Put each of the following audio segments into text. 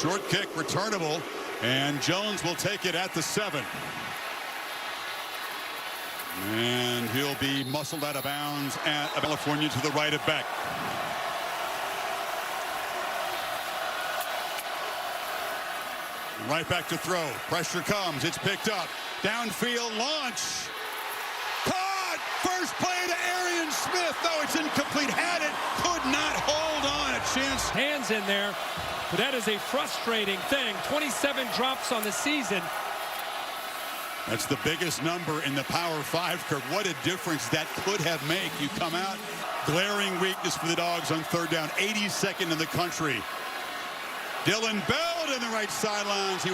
Short kick returnable, and Jones will take it at the 7. And he'll be muscled out of bounds at California to the right of Beck. Right back to throw. Pressure comes. It's picked up. Downfield launch. Caught! First play to Arian Smith. No, it's incomplete. Had it. Could not hold on. A chance. Hands in there. But that is a frustrating thing. 27 drops on the season. That's the biggest number in the Power 5, Kirk. What a difference that could have made. You come out. Glaring weakness for the Dogs on third down. 82nd in the country. Dylan Bell in the right sidelines.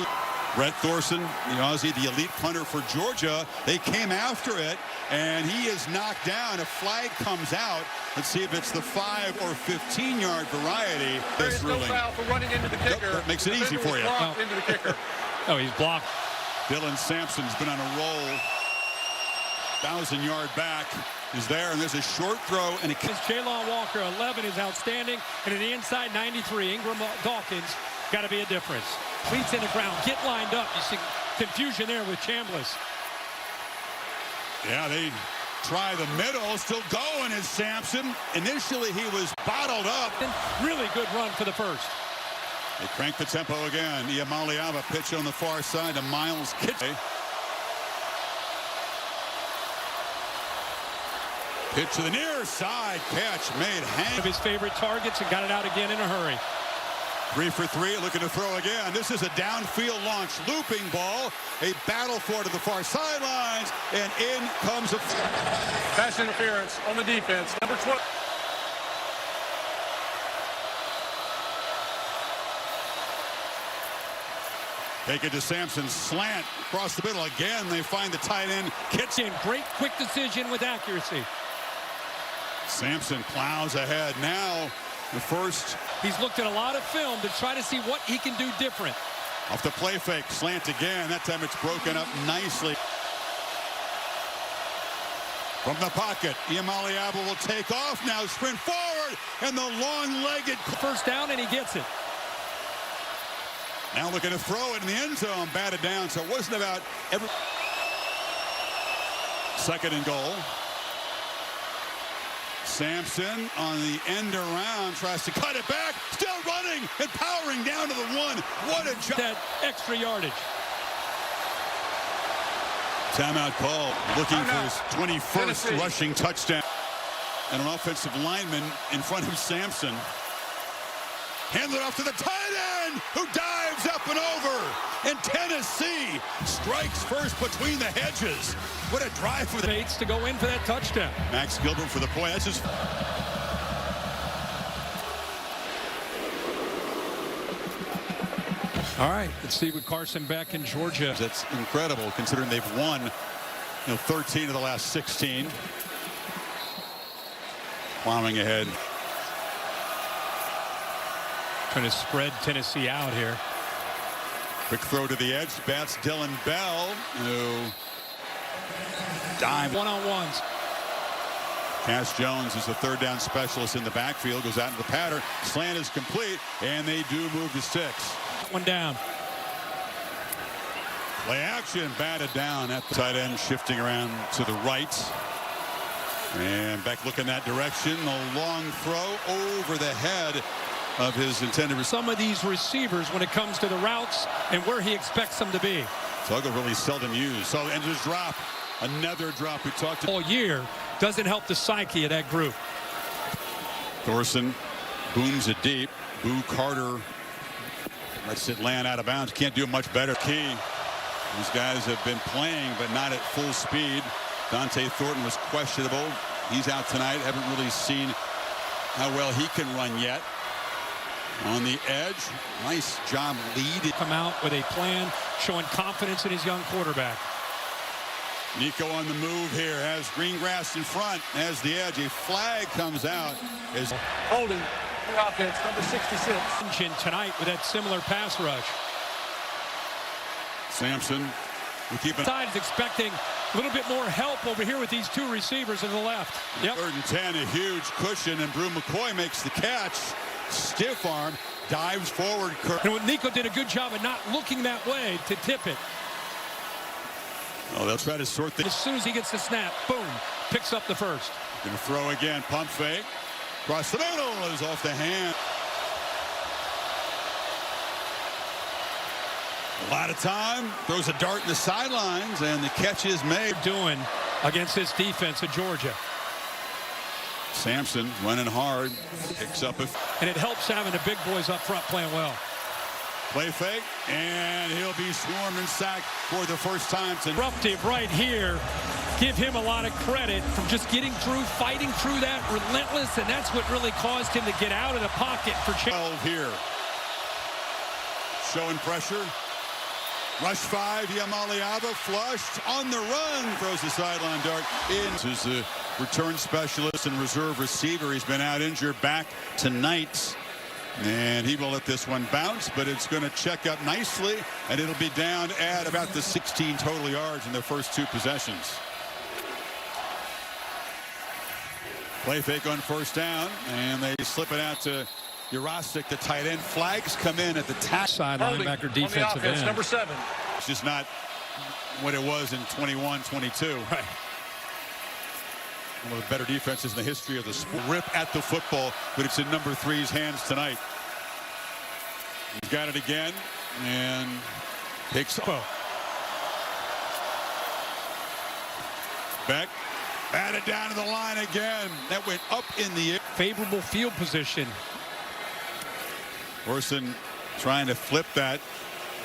Brett Thorson, the Aussie, the elite punter for Georgia. They came after it, and he is knocked down. A flag comes out. Let's see if it's the 5 or 15-yard variety. There is no foul for running into the kicker. That makes it easy for you. Into the kicker. Oh, he's blocked. Dylan Sampson's been on a roll. 1,000-yard back is there, and there's a short throw. And Jalon Walker, 11, is outstanding. And in the inside 93, Ingram Dawkins got to be a difference. Cleats in the ground, get lined up. You see confusion there with Chambliss. Yeah, they try the middle. Still going is Sampson. Initially, he was bottled up. Really good run for the first. They crank the tempo again. Iamaleava pitch on the far side to Miles Kitchey. Pitch to the near side. Catch made. One of his favorite targets and got it out again in a hurry. 3 for 3, looking to throw again. This is a downfield launch, looping ball. A battle for it to the far sidelines, and in comes a pass interference on the defense. Number 12. Take it to Sampson, slant across the middle again. They find the tight end. Kitchen, great quick decision with accuracy. Sampson plows ahead now. The first. He's looked at a lot of film to try to see what he can do different. Off the play fake, slant again. That time it's broken up nicely. From the pocket, Iamaleava will take off now, sprint forward, and the long-legged. First down, and he gets it. Now looking to throw it in the end zone, batted down, so it wasn't about every. Second and goal. Sampson on the end around, tries to cut it back, still running and powering down to the 1. What a job. That extra yardage. Timeout call, looking for his 21st rushing touchdown. And an offensive lineman in front of Sampson. Hands it off to the tight end, who dives up and over. And Tennessee strikes first between the hedges. What a drive for the Bates to go in for that touchdown. Max Gilbert for the point. That's just. All right, let's see with Carson Beck in Georgia. That's incredible considering they've won 13 of the last 16. Plowing ahead. Trying to spread Tennessee out here. Quick throw to the edge. Bats Dylan Bell, who dive. One-on-ones. Cass Jones is the third down specialist in the backfield. Goes out into the pattern. Slant is complete, and they do move to 6. One down. Play action, batted down at the tight end, shifting around to the right. And Beck looking that direction. A long throw over the head of his intended receiver. Some of these receivers, when it comes to the routes and where he expects them to be. Tuggle really seldom used. So, and just drop. Another drop. We talked all year. Doesn't help the psyche of that group. Thorson booms it deep. Boo Carter lets it land out of bounds. Can't do it much better. Key. These guys have been playing, but not at full speed. Dante Thornton was questionable. He's out tonight. Haven't really seen how well he can run yet. On the edge, nice job lead. Come out with a plan, showing confidence in his young quarterback. Nico on the move here, has Greengrass in front as the edge. A flag comes out. Holding the offense, number 66. Tonight with that similar pass rush. Sampson, we keep it. Side is expecting a little bit more help over here with these two receivers on the left. Yep. 3rd and 10, a huge cushion, and Brew McCoy makes the catch. Stiff arm. dives forward. And Nico did a good job of not looking that way to tip it. Oh, they'll try to sort things. As soon as he gets the snap, boom, picks up the first. Gonna throw again, pump fake. Cross the middle is off the hand. A lot of time, throws a dart in the sidelines, and the catch is made. Doing against this defense of Georgia. Sampson running hard, picks up and it helps having the big boys up front playing well. Play fake, and he'll be swarmed and sacked for the first time tonight. Disruptive right here. Give him a lot of credit from just getting through, fighting through that, relentless, and that's what really caused him to get out of the pocket for 12 here. Showing pressure. Rush 5, Yamaliava flushed on the run, throws the sideline dart in. This is the return specialist and reserve receiver. He's been out injured, back tonight. And he will let this one bounce, but it's going to check up nicely, and it'll be down at about the 16 total yards in their first 2 possessions. Play fake on first down, and they slip it out to Jurasik, the tight end. Flags come in at the side linebacker defensive end. Number 7. It's just not what it was in 21-22. Right. One of the better defenses in the history of the sport. Rip at the football, but it's in number 3's hands tonight. He's got it again, and picks up. Beck batted down to the line again. That went up in the air. Favorable field position. Orson trying to flip that.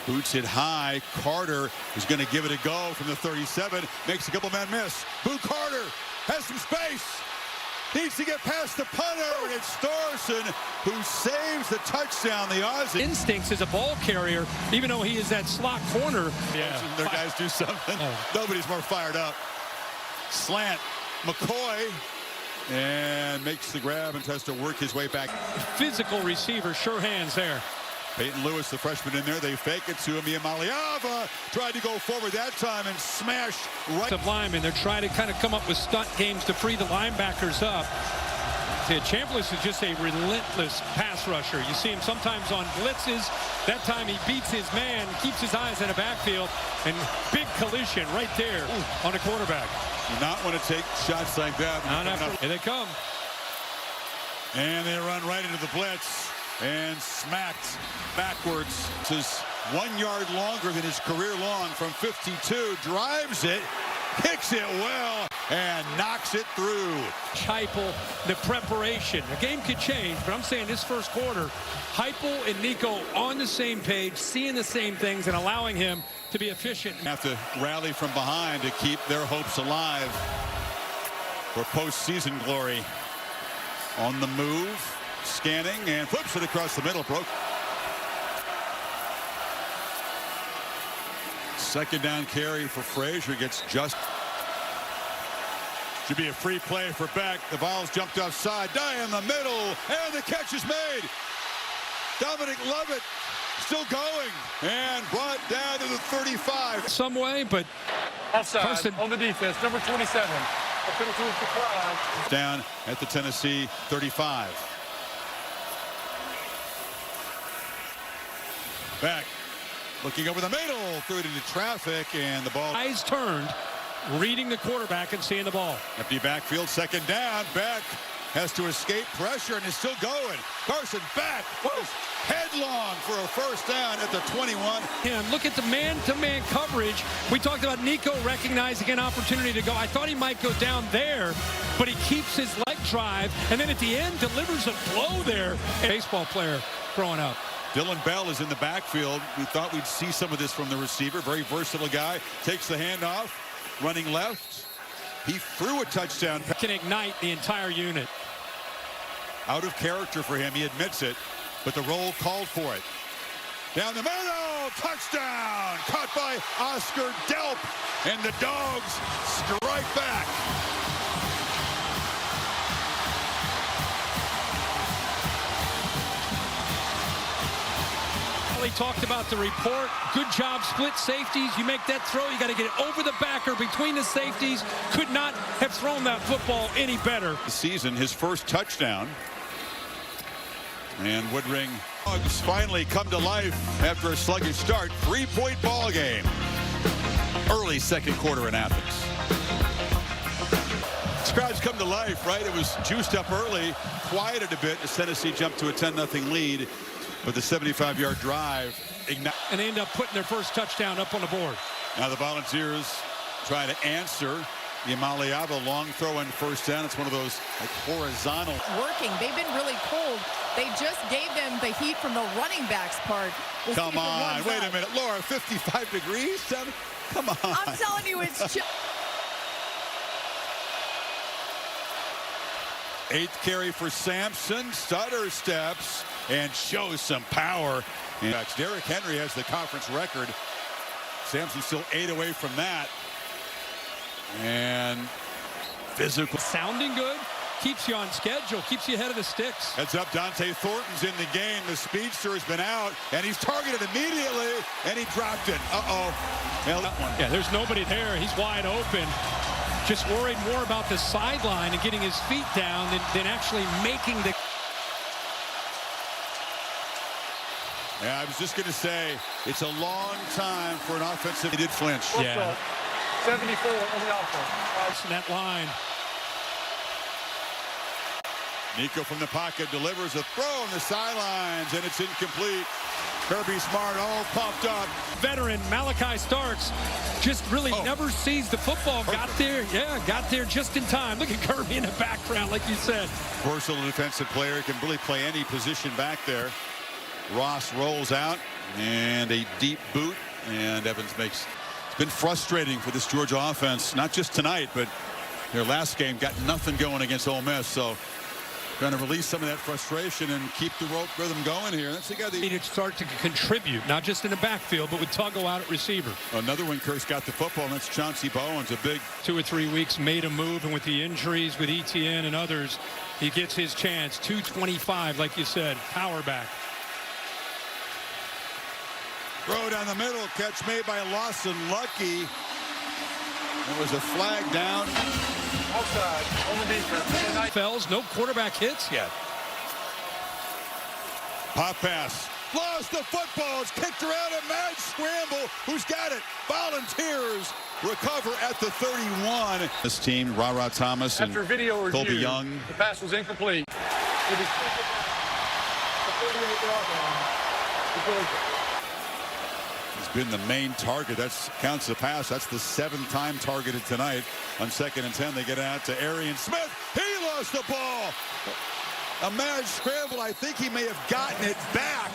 Boots it high. Carter is going to give it a go from the 37. Makes a couple men miss. Boo Carter has some space. Needs to get past the punter, and it's Thorson who saves the touchdown. The Aussie instincts as a ball carrier, even though he is that slot corner. Yeah, their guys do something. Nobody's more fired up. Slant, McCoy, and makes the grab and tries to work his way back. Physical receiver, sure hands there. Peyton Lewis, the freshman, in there. They fake it to him. Yamaliava tried to go forward that time and smash right. Of linemen, they're trying to kind of come up with stunt games to free the linebackers up. Chambliss is just a relentless pass rusher. You see him sometimes on blitzes. That time he beats his man, keeps his eyes in the backfield, and big collision right there on the quarterback. You not want to take shots like that. Here they come. And they run right into the blitz and smacked backwards. This is 1 yard longer than his career long from 52. Drives it, kicks it well, and knocks it through. Heupel, the preparation. The game could change, but I'm saying this first quarter, Heupel and Nico on the same page, seeing the same things, and allowing him to be efficient. Have to rally from behind to keep their hopes alive for postseason glory. On the move, scanning, and flips it across the middle. Broke. Second down carry for Frazier. Gets just. Should be a free play for Beck. The Vols jumped offside. Die in the middle, and the catch is made. Dominic Lovett still going, and brought down to the 35. Some way, but offside Carson on the defense, number 27. Down at the Tennessee 35. Beck looking over the middle, threw it into traffic, and the ball. Eyes turned, reading the quarterback and seeing the ball. Empty backfield, second down. Beck has to escape pressure and is still going. Carson Beck headlong for a first down at the 21. And look at the man-to-man coverage. We talked about Nico recognizing an opportunity to go. I thought he might go down there, but he keeps his leg drive, and then at the end delivers a blow there. A baseball player throwing up. Dylan Bell is in the backfield. We thought we'd see some of this from the receiver. Very versatile guy. Takes the handoff, running left. He threw a touchdown. Can ignite the entire unit. Out of character for him, he admits it, but the roll called for it. Down the middle, touchdown! Caught by Oscar Delp, and the Dogs strike back. He talked about the report. Good job, split safeties. You make that throw, you got to get it over the backer between the safeties. Could not have thrown that football any better. The season, his first touchdown. And Woodring Dawgs finally come to life after a sluggish start. 3-point ball game. Early second quarter in Athens. Crowds come to life, right? It was juiced up early, quieted a bit as Tennessee jumped to a 10-0 lead, but the 75-yard drive ignited. And they end up putting their first touchdown up on the board. Now the Volunteers try to answer the Amaliava long throw and first down. It's one of those like horizontal. Working. They've been really cold. They just gave them the heat from the running backs part. We'll Come on, wait a minute, Laura, 55 degrees? Come on. I'm telling you, it's just... 8th carry for Sampson, stutter steps and shows some power. And Derrick Henry has the conference record. Sampson still 8 away from that. And physical. Sounding good, keeps you on schedule, keeps you ahead of the sticks. Heads up, Dante Thornton's in the game. The speedster has been out, and he's targeted immediately, and he dropped it. Yeah, there's nobody there. He's wide open. Just worried more about the sideline and getting his feet down than actually making the... Yeah, I was just going to say, it's a long time for an offensive... He did flinch. Yeah. 74 on the offense. In that line. Nico from the pocket delivers a throw on the sidelines, and it's incomplete. Kirby Smart all pumped up. Veteran Malachi Starks just really never sees the football. Got there just in time. Look at Kirby in the background, like you said. Versatile defensive player, can really play any position back there. Ross rolls out, and a deep boot, and Evans makes... It's been frustrating for this Georgia offense, not just tonight, but their last game got nothing going against Ole Miss, so trying to release some of that frustration and keep the rope rhythm going here. That's the guy that needed to start to contribute, not just in the backfield, but with Tuggle out at receiver. Another one, Kurt's got the football, and that's Chauncey Bowens, a big 2 or 3 weeks, made a move, and with the injuries with Etienne and others, he gets his chance. 225, like you said, power back. Throw down the middle, catch made by Lawson Lucky. There was a flag down. Outside on the defense. Fells, no quarterback hits yet. Pop pass. Lost the football. It's kicked around a mad scramble. Who's got it? Volunteers recover at the 31. This team, Ra Thomas and After video review, Colby Young. The pass was incomplete. It is the 38-yard line. He's been the main target. That counts the pass. That's the 7th time targeted tonight. On 2nd and 10, they get out to Arian Smith. He lost the ball. A mad scramble. I think he may have gotten it back.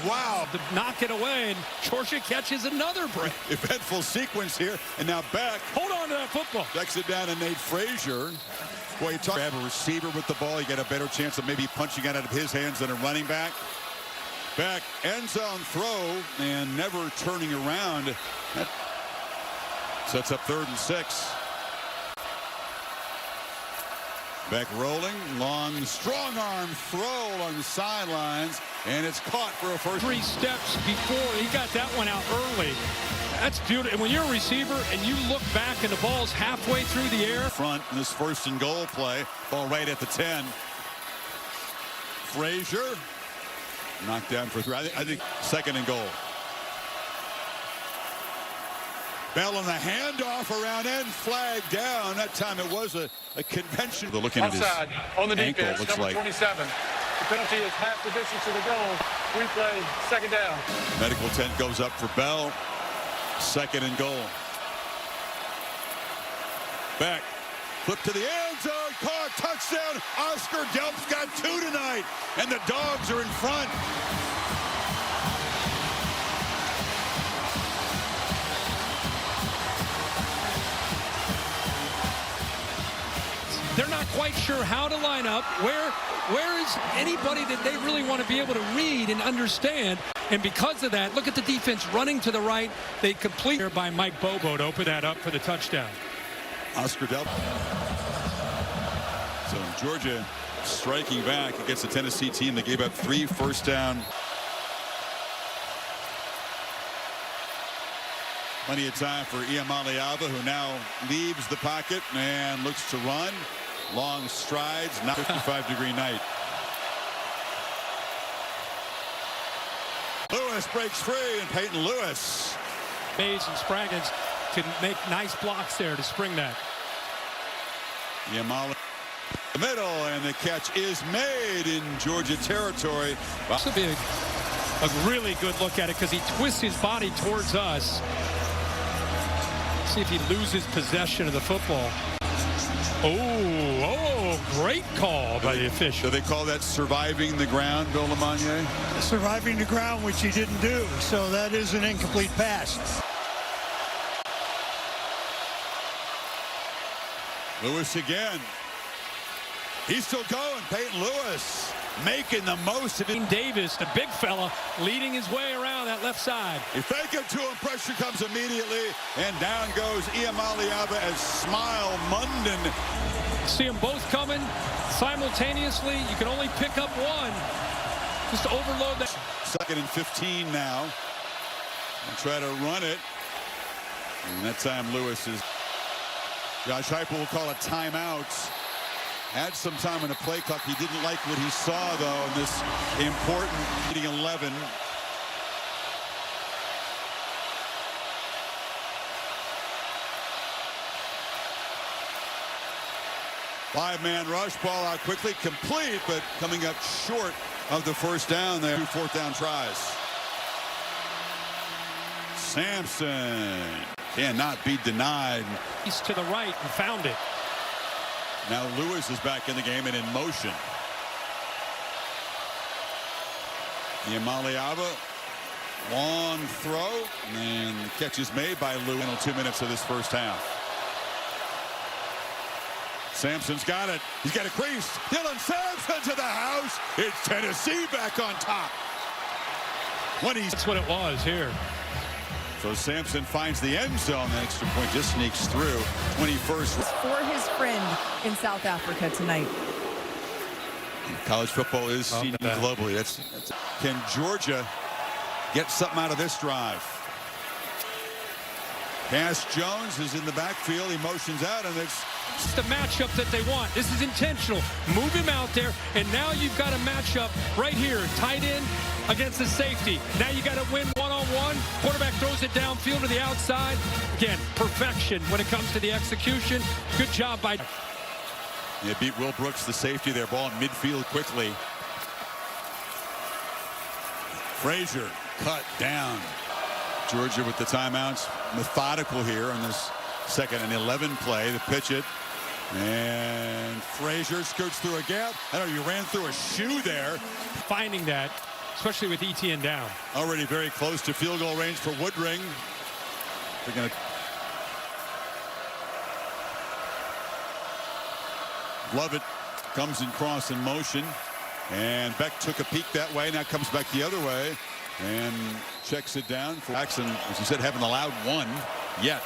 Wow. To knock it away, and Georgia catches another break. Eventful sequence here. And now Beck. Hold on to that football. Decks it down to Nate Frazier. Boy, you talk have a receiver with the ball. You get a better chance of maybe punching it out of his hands than a running back. Beck, end zone throw, and never turning around. That sets up 3rd and 6. Beck rolling, long, strong arm throw along the sidelines, and it's caught for a first. 3 steps before he got that one out early. That's beautiful. And when you're a receiver and you look back and the ball's halfway through the air. Front in this 1st and goal play, ball right at the 10. Frazier. Knocked down for 3. I think 2nd and goal. Bell on the handoff around end, flag down. That time it was a convention. They're looking at his on the ankle, defense, looks number like. 27. The penalty is half the distance to the goal. Replay, 2nd down. Medical tent goes up for Bell. 2nd and goal. Beck. Flip to the end zone, caught, touchdown. Oscar Delp's got 2 tonight, and the Dogs are in front. They're not quite sure how to line up. Where is anybody that they really want to be able to read and understand? And because of that, look at the defense running to the right. They complete here by Mike Bobo to open that up for the touchdown. Oscar Delp. So Georgia striking back against the Tennessee team that gave up 3 first down. Plenty of time for Iamaleava, who now leaves the pocket and looks to run. Long strides, not 55-degree night. Rush breaks free, and Peyton Lewis. Mays and Spraggins can make nice blocks there to spring that. Yamala the middle, and the catch is made in Georgia territory. This will be a really good look at it because he twists his body towards us. See if he loses possession of the football. Oh, great call by the official. Do they call that surviving the ground, Bill LeMonnier? Surviving the ground, which he didn't do, so that is an incomplete pass. Lewis again. He's still going. Peyton Lewis making the most of it. Davis, the big fella, leading his way around that left side. You fake it to him, pressure comes immediately, and down goes Iamaleava as Smile Munden. See them both coming simultaneously. You can only pick up one. Just overload that. 2nd and 15 now. And try to run it. And that time Lewis is... Josh Heupel will call a timeout. Had some time on the play clock. He didn't like what he saw, though, in this important leading 11. Five-man rush, ball out quickly, complete, but coming up short of the first down there. 2 fourth down tries. Sampson cannot be denied. He's to the right and found it. Now Lewis is back in the game and in motion. Iamaleava, long throw, and the catch is made by Lewis in 2 minutes of this first half. Sampson's got it. He's got a crease. Dylan Sampson to the house. It's Tennessee back on top. That's what it was here. So Sampson finds the end zone. The extra point just sneaks through. 21st. For his friend in South Africa tonight. College football is seen globally. Can Georgia get something out of this drive? Cass Jones is in the backfield. He motions out, and it's the matchup that they want. This is intentional. Move him out there, and now you've got a matchup right here. Tight end against the safety. Now you got to win one-on-one. Quarterback throws it downfield to the outside. Again, perfection when it comes to the execution. Good job by... Yeah, beat Will Brooks, the safety there. Ball in midfield quickly. Frazier cut down. Georgia with the timeouts. Methodical here on this 2nd and 11 play. To pitch it. And Frazier skirts through a gap. I don't know, you ran through a shoe there. Finding that, especially with Etienne down. Already very close to field goal range for Woodring. They're going to... Lovett comes in cross in motion. And Beck took a peek that way. Now comes back the other way. And checks it down for Jackson, as you said, haven't allowed one yet.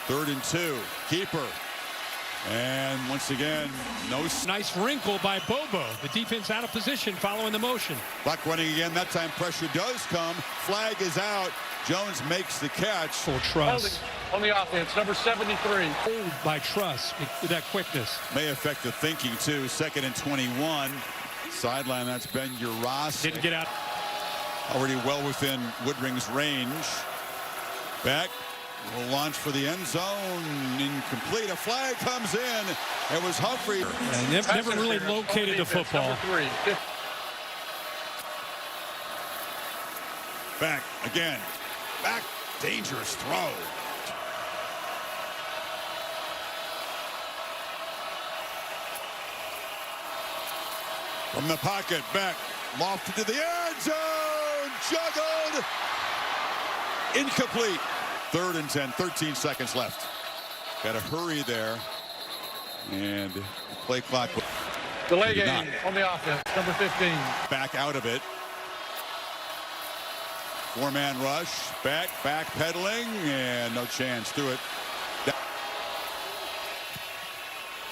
3rd and 2. Keeper. And once again, no... Nice wrinkle by Bobo. The defense out of position following the motion. Clock running again. That time pressure does come. Flag is out. Jones makes the catch. For Truss. On the offense, number 73. Hold by Truss with that quickness. May affect the thinking, too. 2nd and 21. Sideline, that's Ben Uras. Didn't get out. Already well within Woodring's range. Beck will launch for the end zone. Incomplete. A flag comes in. It was Humphrey. Never really located the football. Beck again. Back. Dangerous throw. From the pocket, Beck lofted to the end zone. Juggled. Incomplete. 3rd and 10. 13 seconds left. Got to hurry there. And the play clock. Delay game on the offense, number 15. Back out of it. 4-man rush. Back pedaling, and no chance through it.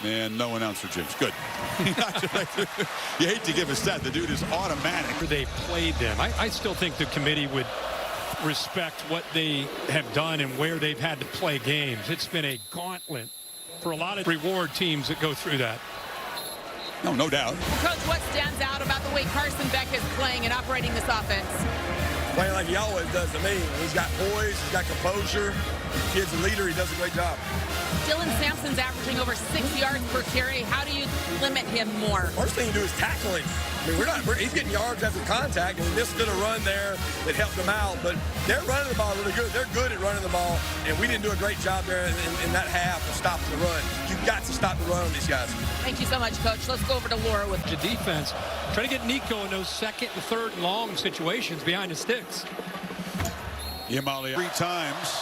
And no announcer, James. Good. You hate to give a stat. The dude is automatic. They played them. I still think the committee would respect what they have done and where they've had to play games. It's been a gauntlet for a lot of reward teams that go through that. No doubt. Coach, what stands out about the way Carson Beck is playing and operating this offense? playing like he always does to me. He's got poise, he's got composure. The kid's a leader, he does a great job. Dylan Sampson's averaging over 6 yards per carry. How do you limit him more? First thing you do is tackle him. I mean, he's getting yards after contact, and he missed a run there that helped him out. But they're running the ball really good. They're good at running the ball, and we didn't do a great job there in that half of stopping the run. You've got to stop the run on these guys. Thank you so much, Coach. Let's go over to Laura with The defense. Try to get Nico in those second and third and long situations behind the sticks. Yamali 3 times,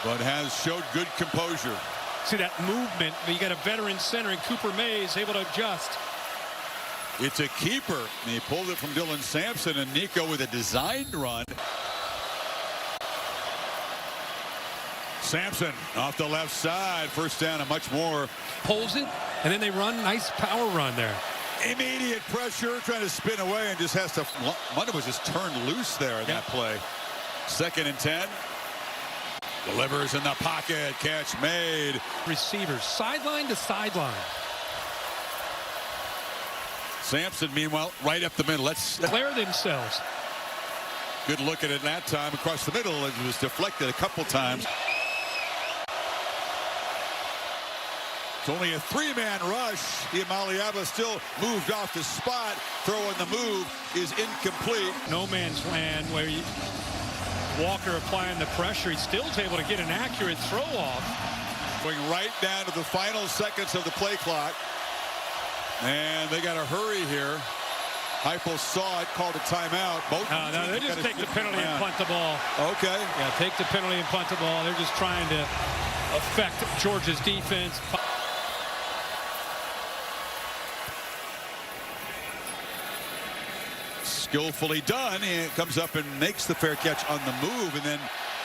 but has showed good composure. See that movement. You got a veteran center, and Cooper Mays able to adjust. It's a keeper. And he pulled it from Dylan Sampson, and Nico with a designed run. Sampson off the left side. First down and much more. Pulls it, and then they run. Nice power run there. Immediate pressure, trying to spin away, and just has to. Munda was just turned loose there in that play. 2nd and 10. Delivers in the pocket. Catch made. Receivers, sideline to sideline. Sampson, meanwhile, right up the middle. Let's Declare themselves. good look at it that time across the middle. It was deflected a couple times. It's only a 3-man rush. Imaliaba still moved off the spot. Throw on the move is incomplete. No man's land where Walker applying the pressure. He still's able to get an accurate throw off. Going right down to the final seconds of the play clock. And they got to hurry here. Heupel saw it, called a timeout. No, they just take the penalty and punt the ball. Okay. Yeah, take the penalty and punt the ball. They're just trying to affect Georgia's defense. Skillfully done. And comes up and makes the fair catch on the move. And then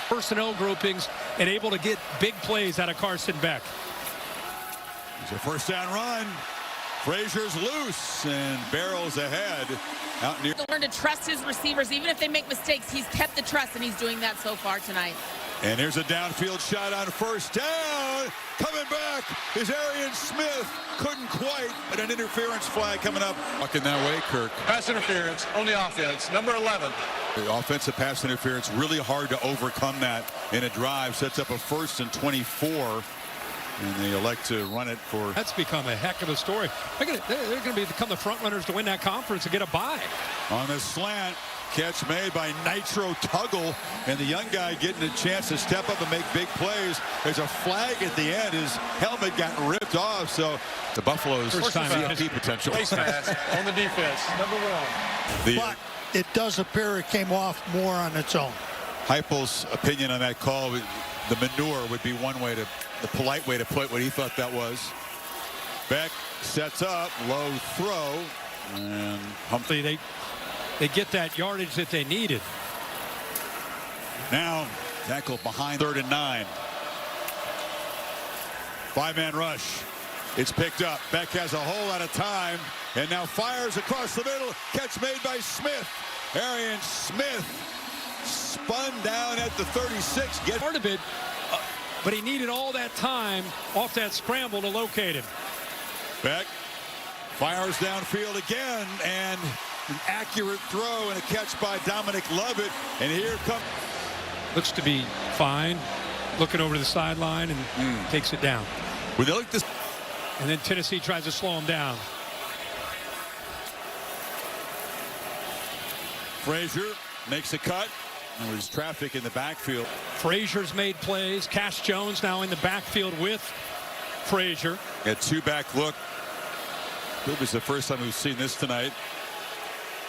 personnel groupings and able to get big plays out of Carson Beck. it's a first down run. Frazier's loose and barrels ahead. Out near. To learn to trust his receivers, even if they make mistakes. He's kept the trust, and he's doing that so far tonight. And here's a downfield shot on first down. Coming back is Arian Smith. Couldn't quite, but an interference flag coming up. Walking that way, Kirk. Pass interference on the offense, number 11. The offensive pass interference, really hard to overcome that in a drive. Sets up a 1st and 24. And they elect to run it for. That's become a heck of a story. They're going to become the front runners to win that conference and get a bye. On the slant, catch made by Nitro Tuggle, and the young guy getting a chance to step up and make big plays. There's a flag at the end. His helmet got ripped off, so the Buffaloes First time CFP potential. Face mask on the defense, number 1. But it does appear it came off more on its own. Heupel's opinion on that call, the manure would be one way to, the polite way to put what he thought that was. Beck sets up, low throw, and Hopefully they get that yardage that they needed. now tackle behind 3rd and 9. 5-man rush. It's picked up. Beck has a whole lot of time and now fires across the middle. Catch made by Smith. Arian Smith spun down at the 36. Part of it, but he needed all that time off that scramble to locate him. Beck fires downfield again, and an accurate throw and a catch by Dominic Lovett. And here comes. Looks to be fine. Looking over the sideline and takes it down. When they look this. And then Tennessee tries to slow him down. Frazier makes a cut. There was traffic in the backfield. Frazier's made plays. Cash Jones now in the backfield with Frazier. A 2-back look. This is the first time we've seen this tonight.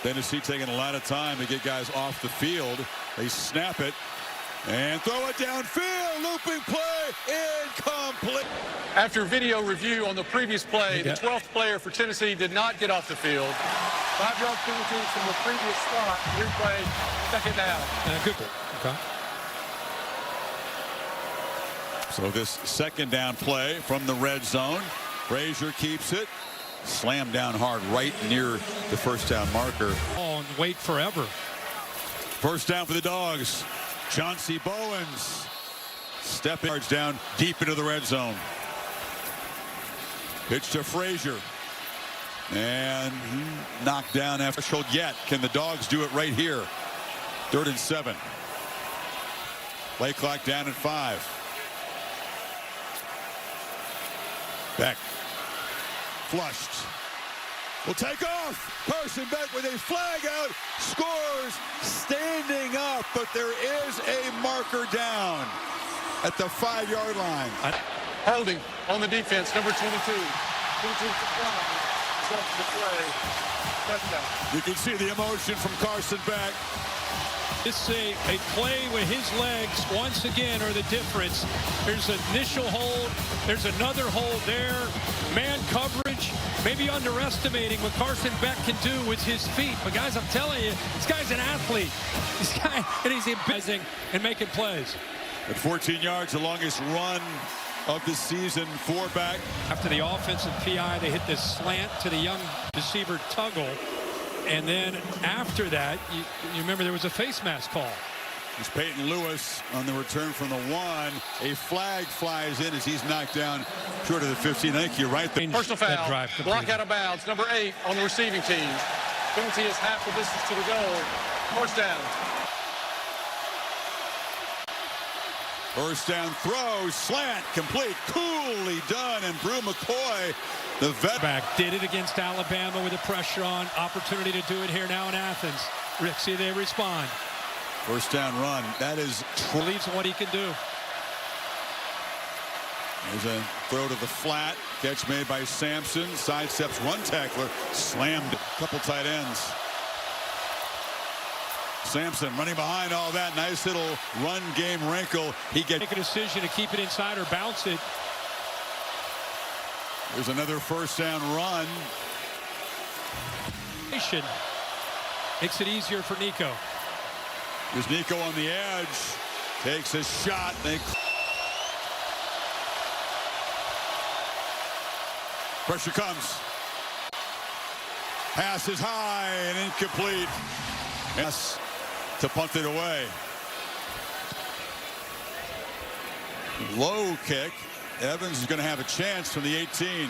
Tennessee taking a lot of time to get guys off the field. They snap it and throw it downfield. Looping play, incomplete. After video review on the previous play, the 12th player for Tennessee did not get off the field. 5-yard penalty from the previous spot. Replay, 2nd down. Good. Okay. So this 2nd down play from the red zone. Frazier keeps it. Slammed down hard right near the first down marker. Oh, and wait forever. First down for the Dogs. Chauncey Bowens stepping yards down deep into the red zone. Pitch to Frazier. And knocked down after threshold yet. Can the Dogs do it right here? 3rd and 7. Play clock down at 5. Beck. Flushed. Will take off. Carson Beck with a flag out. Scores standing up, but there is a marker down at the 5-yard line. Holding on the defense, number 22. 22 stops the play. Touchdown. You can see the emotion from Carson Beck. It's a play with his legs, once again, are the difference. There's an initial hold. There's another hold there. Man coverage, maybe underestimating what Carson Beck can do with his feet. But, guys, I'm telling you, this guy's an athlete. This guy, and he's imposing and making plays. At 14 yards, the longest run of the season for Beck. After the offensive PI, they hit this slant to the young receiver Tuggle. And then after that, you remember there was a face mask call. It's Peyton Lewis on the return from the 1. A flag flies in as he's knocked down short of the 15. I think you're right. Personal foul. Block out of bounds. Number 8 on the receiving team. Penalty is half the distance to the goal. First down. First down throw, slant, complete, coolly done, and Brew McCoy, the vet. Back did it against Alabama with the pressure on. Opportunity to do it here now in Athens. Rick, see they respond. First down run. That is believes in what he can do. There's a throw to the flat. Catch made by Sampson. Sidesteps one tackler. Slammed a couple tight ends. Sampson running behind all that. Nice little run game wrinkle. He gets make a decision to keep it inside or bounce it. There's another first down run. Makes it easier for Nico. There's Nico on the edge. Takes a shot. Pressure comes. Pass is high and incomplete. Yes, to punt it away. Low kick. Evans is going to have a chance from the 18.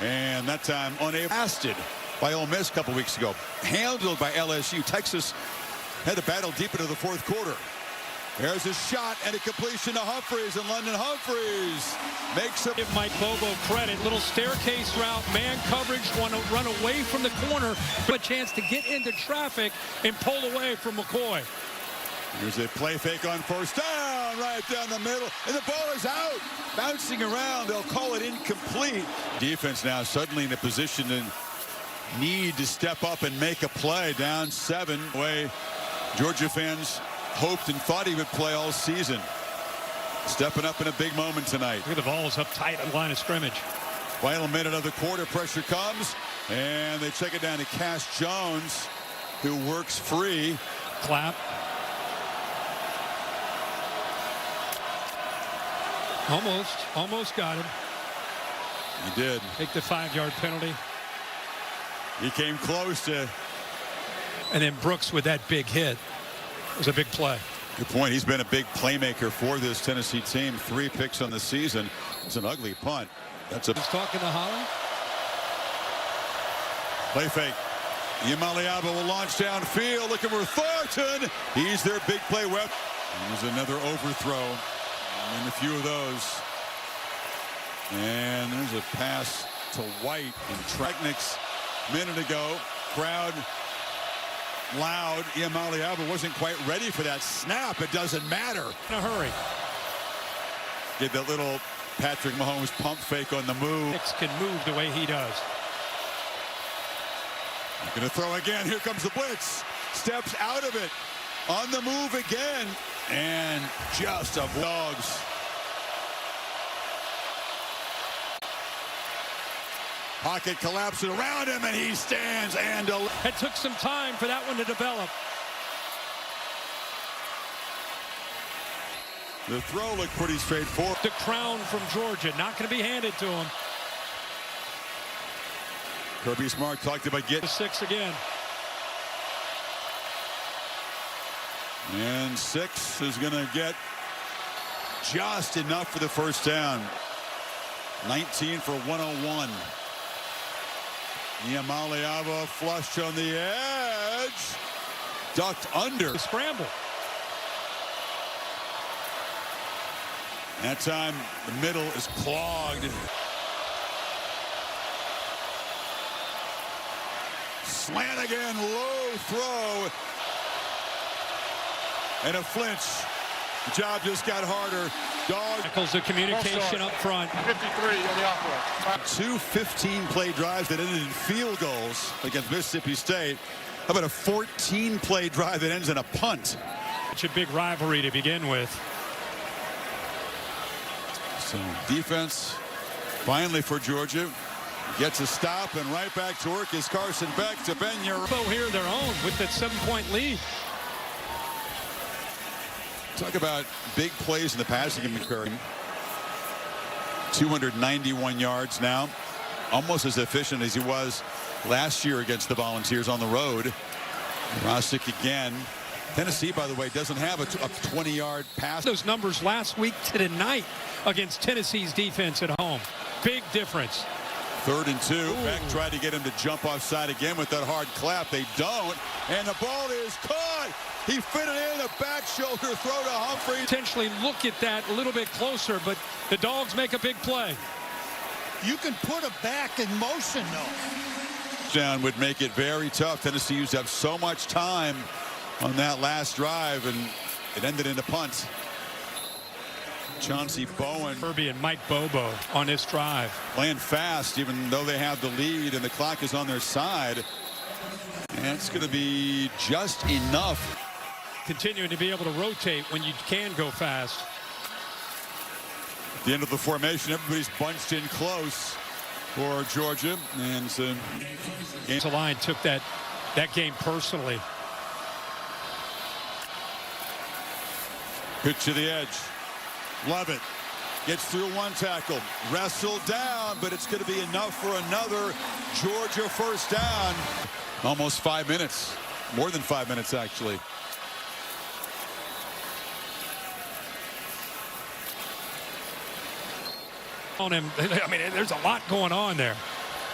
And that time unable. Blasted by Ole Miss a couple weeks ago. Handled by LSU. Texas had to battle deep into the fourth quarter. There's a shot and a completion to Humphreys, and London Humphreys makes it. Give Mike Bobo credit. Little staircase route, man coverage, want to run away from the corner, but a chance to get into traffic and pull away from McCoy. Here's a play fake on first down, right down the middle, and the ball is out. Bouncing around, they'll call it incomplete. Defense now suddenly in a position to need to step up and make a play. Down 7. Way Georgia fans hoped and thought he would play all season. Stepping up in a big moment tonight. Look at the balls up tight on the line of scrimmage. Final minute of the quarter, pressure comes, and they check it down to Cass Jones, who works free. Clap. Almost got him. He did. Take the 5-yard penalty. He came close to. And then Brooks with that big hit. It was a big play. Good point. He's been a big playmaker for this Tennessee team. 3 picks on the season. It's an ugly punt. That's a. He's talking to Holland. Play fake. Yamaliaba will launch downfield, looking for Thornton. He's their big play weapon. There's another overthrow, and a few of those. And there's a pass to White and Tregnick's minute ago. Crowd loud. Yamaliaba wasn't quite ready for that snap. It doesn't matter. In a hurry. Did that little Patrick Mahomes pump fake on the move. Hicks can move the way he does. Going to throw again. Here comes the blitz. Steps out of it. On the move again. And just a Dawgs. Pocket collapsing around him, and he stands and it took some time for that one to develop. The throw looked pretty straightforward. The crown from Georgia, not going to be handed to him. Kirby Smart talked about getting 6 again. And 6 is going to get just enough for the first down. 19 for 101. Yamaliava flushed on the edge. ducked under. Scramble. That time, the middle is clogged. Slant again, low throw. And a flinch. The job just got harder. Dawgs. Tackles the communication up front. 53 on the offense. Two 15-play drives that ended in field goals against Mississippi State. How about a 14-play drive that ends in a punt? Such a big rivalry to begin with. So defense finally for Georgia gets a stop, and right back to work is Carson Beck to bend your Here their own with that 7-point lead. Talk about big plays in the passing game. 291 yards now, almost as efficient as he was last year against the Volunteers on the road. Rosick again. Tennessee, by the way, doesn't have a 20-yard pass. Those numbers last week to tonight against Tennessee's defense at home. Big difference. 3rd and 2. Beck tried to get him to jump offside again with that hard clap. They don't. And the ball is caught. He fit it in, a back shoulder throw to Humphrey. Potentially look at that a little bit closer, but the Dogs make a big play. You can put a back in motion, though. Down would make it very tough. Tennessee used up so much time on that last drive, and it ended in a punt. Chauncey Bowen. Kirby and Mike Bobo on this drive. Playing fast, even though they have the lead and the clock is on their side. And it's going to be just enough. Continuing to be able to rotate when you can go fast. At the end of the formation, everybody's bunched in close for Georgia. And so The line took that game personally. Pitch to the edge. Love it. Gets through one tackle. Wrestled down, but it's going to be enough for another Georgia first down. Almost 5 minutes. More than 5 minutes, actually. On him, I mean, there's a lot going on there.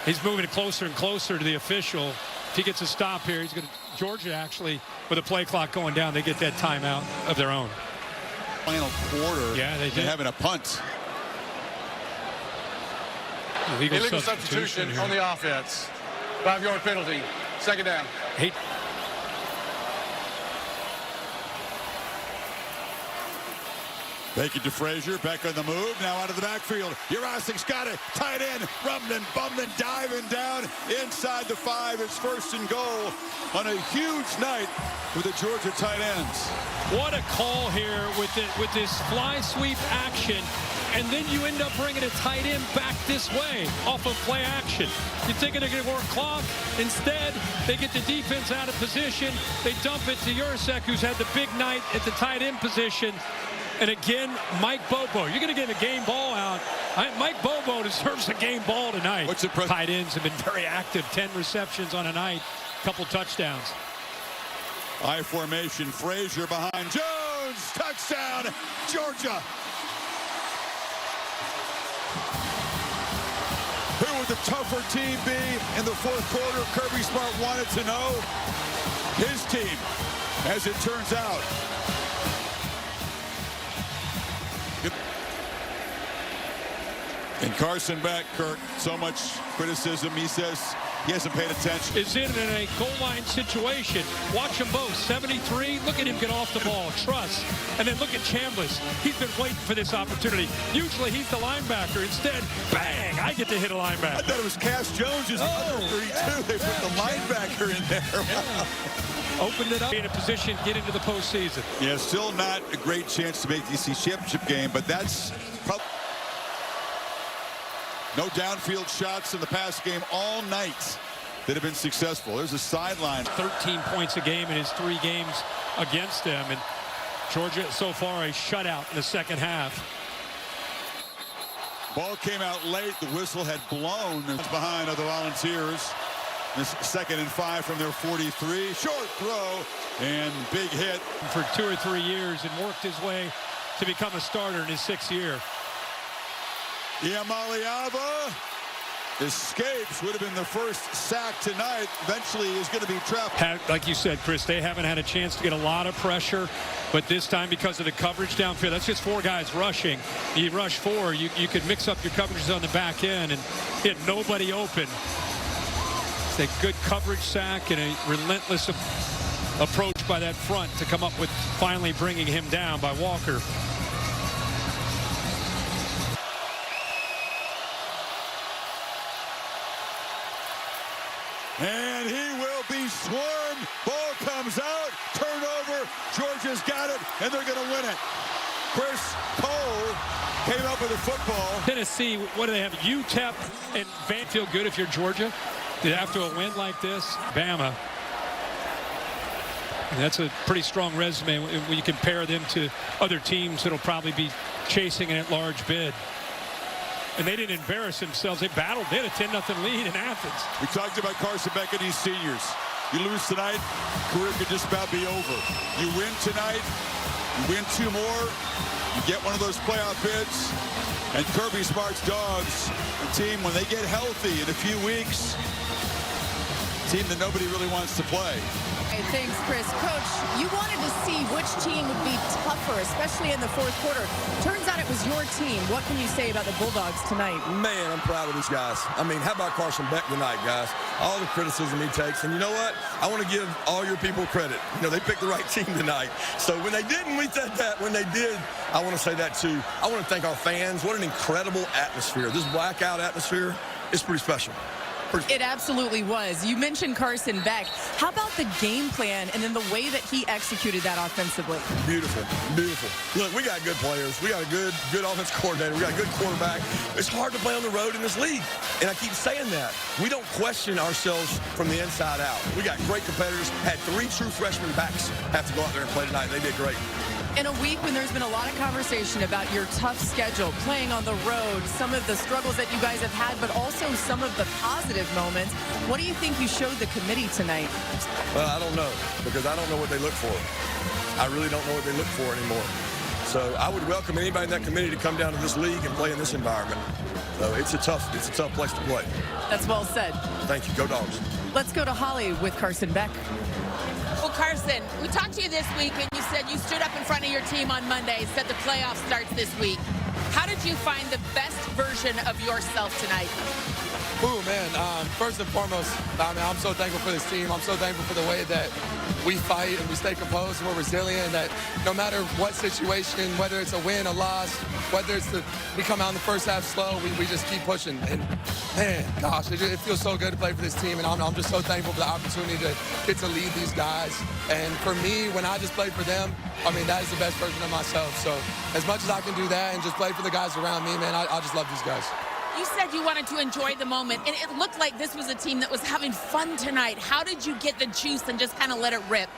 He's moving closer and closer to the official. If he gets a stop here, he's going to. Georgia actually, with a play clock going down, they get that timeout of their own. Final quarter. Yeah, they did. Having a punt. Illegal substitution here on the offense. 5-yard penalty. 2nd down. Hey. Take it to Frazier. Beck on the move. Now out of the backfield. Jurassic's got it. Tight end. Rumbling, bumbling, diving down inside the 5. It's 1st and goal on a huge night for the Georgia tight ends. What a call here with this fly sweep action. And then you end up bringing a tight end back this way off of play action. You're thinking they're going to work clock. Instead, they get the defense out of position. They dump it to Jurassic, who's had the big night at the tight end position. And again, Mike Bobo. You're going to get a game ball out. Mike Bobo deserves a game ball tonight. What's the tight ends have been very active. 10 receptions on a night. Couple touchdowns. I formation. Frazier behind Jones. Touchdown, Georgia. Who would the tougher team be in the 4th quarter? Kirby Smart wanted to know. His team, as it turns out. And Carson Beck, Kirk, so much criticism. He says he hasn't paid attention. Is in a goal line situation. Watch them both. 73. Look at him get off the ball. Trust. And then look at Chambliss. He's been waiting for this opportunity. Usually he's the linebacker. Instead, bang, I get to hit a linebacker. I thought it was Cass Jones' under 32. They put the linebacker in there. Yeah. Opened it up. In a position, get into the postseason. Yeah, still not a great chance to make the SEC championship game, but that's probably. No downfield shots in the pass game all night that have been successful. There's a sideline. 13 points a game in his 3 games against them. And Georgia so far a shutout in the 2nd half. Ball came out late. The whistle had blown. It's behind of the Volunteers. This 2nd and 5 from their 43. Short throw and big hit. For 2 or 3 years and worked his way to become a starter in his 6th year. Iamaleava escapes. Would have been the first sack tonight. Eventually is going to be trapped. Like you said, Chris, they haven't had a chance to get a lot of pressure, but this time because of the coverage downfield, that's just 4 guys rushing. You rush 4, you could mix up your coverages on the back end and hit nobody open. It's a good coverage sack and a relentless approach by that front to come up with finally bringing him down by Walker. And he will be swarmed. Ball comes out. Turnover. Georgia's got it, and they're going to win it. Chris Cole came up with a football. Tennessee, what do they have? UTEP and Van feel good if you're Georgia? After a win like this, Bama. And that's a pretty strong resume when you compare them to other teams that'll probably be chasing an at-large bid. And they didn't embarrass themselves. They battled. They had a 10-0 lead in Athens. We talked about Carson Beck and these seniors. You lose tonight, career could just about be over. You win tonight, you win 2 more, you get one of those playoff bids, and Kirby Smart's Dogs, a team, when they get healthy in a few weeks, a team that nobody really wants to play. Hey, thanks, Chris. Coach, you wanted to see which team would be tougher, especially in the 4th quarter. Turns out it was your team. What can you say about the Bulldogs tonight? Man, I'm proud of these guys. I mean, how about Carson Beck tonight, guys? All the criticism he takes. And you know what? I want to give all your people credit. You know, they picked the right team tonight. So when they didn't, we said that. When they did, I want to say that too. I want to thank our fans. What an incredible atmosphere. This blackout atmosphere is pretty special. It absolutely was. You mentioned Carson Beck. How about the game plan and then the way that he executed that offensively? Beautiful, beautiful. Look, we got good players. We got a good offense coordinator. We got a good quarterback. It's hard to play on the road in this league, and I keep saying that. We don't question ourselves from the inside out. We got great competitors. Had 3 true freshman backs have to go out there and play tonight. They did great. In a week when there's been a lot of conversation about your tough schedule, playing on the road, some of the struggles that you guys have had, but also some of the positive moments, what do you think you showed the committee tonight? Well, I don't know, because I don't know what they look for. I really don't know what they look for anymore. So I would welcome anybody in that committee to come down to this league and play in this environment. So it's a tough place to play. That's well said. Thank you. Go Dogs. Let's go to Holly with Carson Beck. Well, Carson, we talked to you this week, and you said you stood up in front of your team on Monday, said the playoff starts this week. How did you find the best version of yourself tonight? Ooh, man, first and foremost, I mean, I'm so thankful for this team. I'm so thankful for the way that we fight and we stay composed and we're resilient, and that no matter what situation, whether it's a win, a loss, whether it's we come out in the first half slow, we just keep pushing. And, man, gosh, it feels so good to play for this team, and I'm just so thankful for the opportunity to get to lead these guys. And for me, when I just play for them, I mean, that is the best version of myself. So as much as I can do that and just play for the guys around me, man, I just love these guys. You said you wanted to enjoy the moment, and it looked like this was a team that was having fun tonight. How did you get the juice and just kind of let it rip?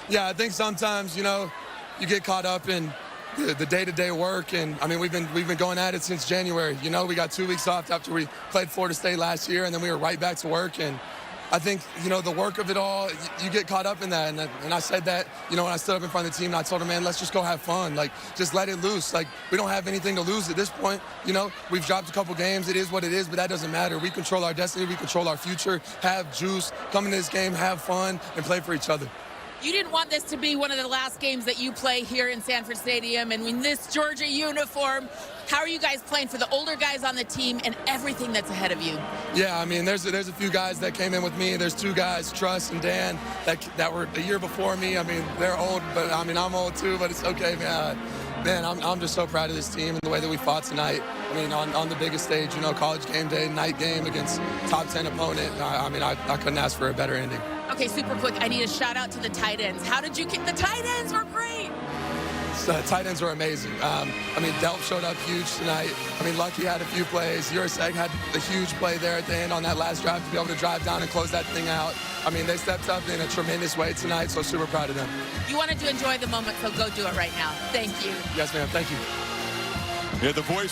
Yeah, I think sometimes, you know, you get caught up in the day-to-day work, and I mean, we've been going at it since January. You know, we got 2 weeks off after we played Florida State last year, and then we were right back to work. And I think, you know, the work of it all, you get caught up in that. And I said that, you know, when I stood up in front of the team, and I told them, man, let's just go have fun. Like, just let it loose. Like, we don't have anything to lose at this point. You know, we've dropped a couple games. It is what it is, but that doesn't matter. We control our destiny. We control our future. Have juice. Come into this game, have fun, and play for each other. You didn't want this to be one of the last games that you play here in Sanford Stadium, and in this Georgia uniform, how are you guys playing for the older guys on the team and everything that's ahead of you? Yeah, I mean, there's a few guys that came in with me. There's 2 guys, Truss and Dan, that were a year before me. I mean, they're old, but I mean, I'm old too, but it's okay, man. Man, I'm just so proud of this team and the way that we fought tonight. I mean, on the biggest stage, you know, college game day, night game against top 10 opponent. I mean, I couldn't ask for a better ending. Okay, super quick, I need a shout out to the tight ends. How did you get the tight ends? Were great. Tight ends were amazing. I mean, Delp showed up huge tonight. I mean, Lucky had a few plays. Yursek had a huge play there at the end on that last drive to be able to drive down and close that thing out. I mean, they stepped up in a tremendous way tonight, so super proud of them. You wanted to enjoy the moment, so go do it right now. Thank you. Yes, ma'am. Thank you. Yeah, the voice